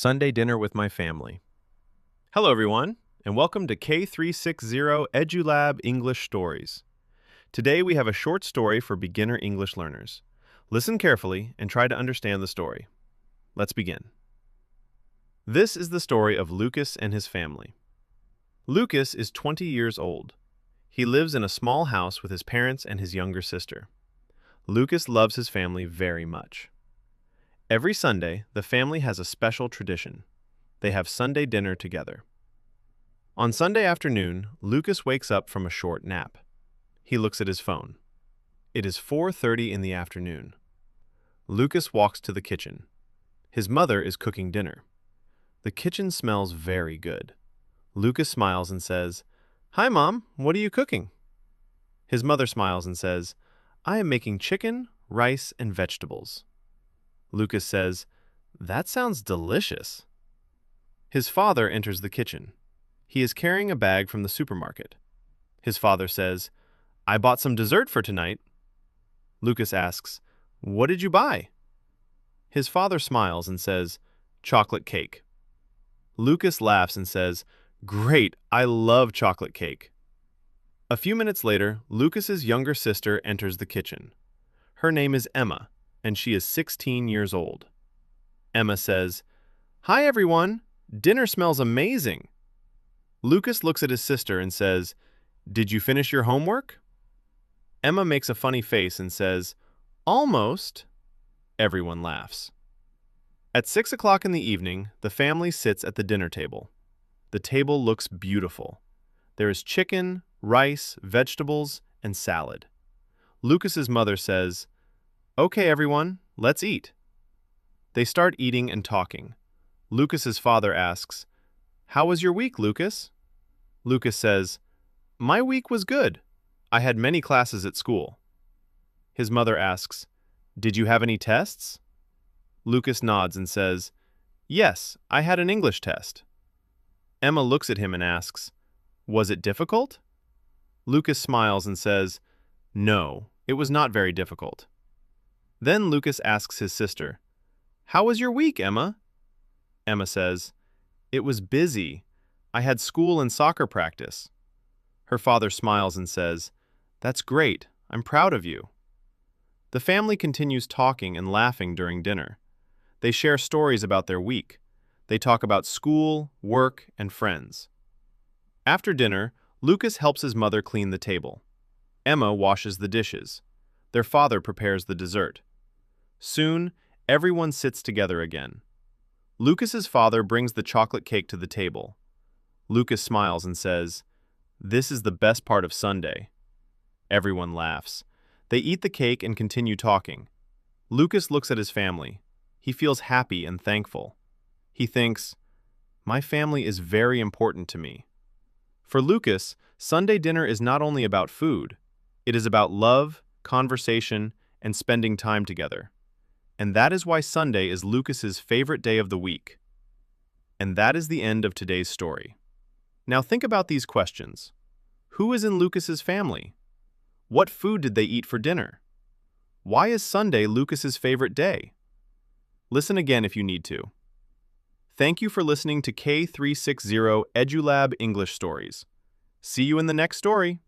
Sunday dinner with my family. Hello, everyone, and welcome to K360 EduLab English Stories. Today we have a short story for beginner English learners. Listen carefully and try to understand the story. Let's begin. This is the story of Lucas and his family. Lucas is 20 years old. He lives in a small house with his parents and his younger sister. Lucas loves his family very much. Every Sunday, the family has a special tradition. They have Sunday dinner together. On Sunday afternoon, Lucas wakes up from a short nap. He looks at his phone. It is 4:30 in the afternoon. Lucas walks to the kitchen. His mother is cooking dinner. The kitchen smells very good. Lucas smiles and says, "Hi, Mom, what are you cooking?" His mother smiles and says, "I am making chicken, rice, and vegetables." Lucas says, "That sounds delicious." His father enters the kitchen. He is carrying a bag from the supermarket. His father says, "I bought some dessert for tonight." Lucas asks, "What did you buy?" His father smiles and says, "Chocolate cake." Lucas laughs and says, "Great, I love chocolate cake." A few minutes later, Lucas's younger sister enters the kitchen. Her name is Emma, and she is 16 years old. Emma says, "Hi everyone, dinner smells amazing." Lucas looks at his sister and says, "Did you finish your homework?" Emma makes a funny face and says, "Almost." Everyone laughs. At 6 o'clock in the evening, the family sits at the dinner table. The table looks beautiful. There is chicken, rice, vegetables, and salad. Lucas's mother says, "Okay, everyone, let's eat." They start eating and talking. Lucas's father asks, "How was your week, Lucas?" Lucas says, "My week was good. I had many classes at school." His mother asks, "Did you have any tests?" Lucas nods and says, "Yes, I had an English test." Emma looks at him and asks, "Was it difficult?" Lucas smiles and says, "No, it was not very difficult." Then Lucas asks his sister, "How was your week, Emma?" Emma says, "It was busy. I had school and soccer practice." Her father smiles and says, "That's great. I'm proud of you." The family continues talking and laughing during dinner. They share stories about their week. They talk about school, work, and friends. After dinner, Lucas helps his mother clean the table. Emma washes the dishes. Their father prepares the dessert. Soon, everyone sits together again. Lucas's father brings the chocolate cake to the table. Lucas smiles and says, "This is the best part of Sunday." Everyone laughs. They eat the cake and continue talking. Lucas looks at his family. He feels happy and thankful. He thinks, "My family is very important to me." For Lucas, Sunday dinner is not only about food. It is about love, conversation, and spending time together. And that is why Sunday is Lucas's favorite day of the week. And that is the end of today's story. Now think about these questions. Who is in Lucas's family? What food did they eat for dinner? Why is Sunday Lucas's favorite day? Listen again if you need to. Thank you for listening to K360 EduLab English Stories. See you in the next story.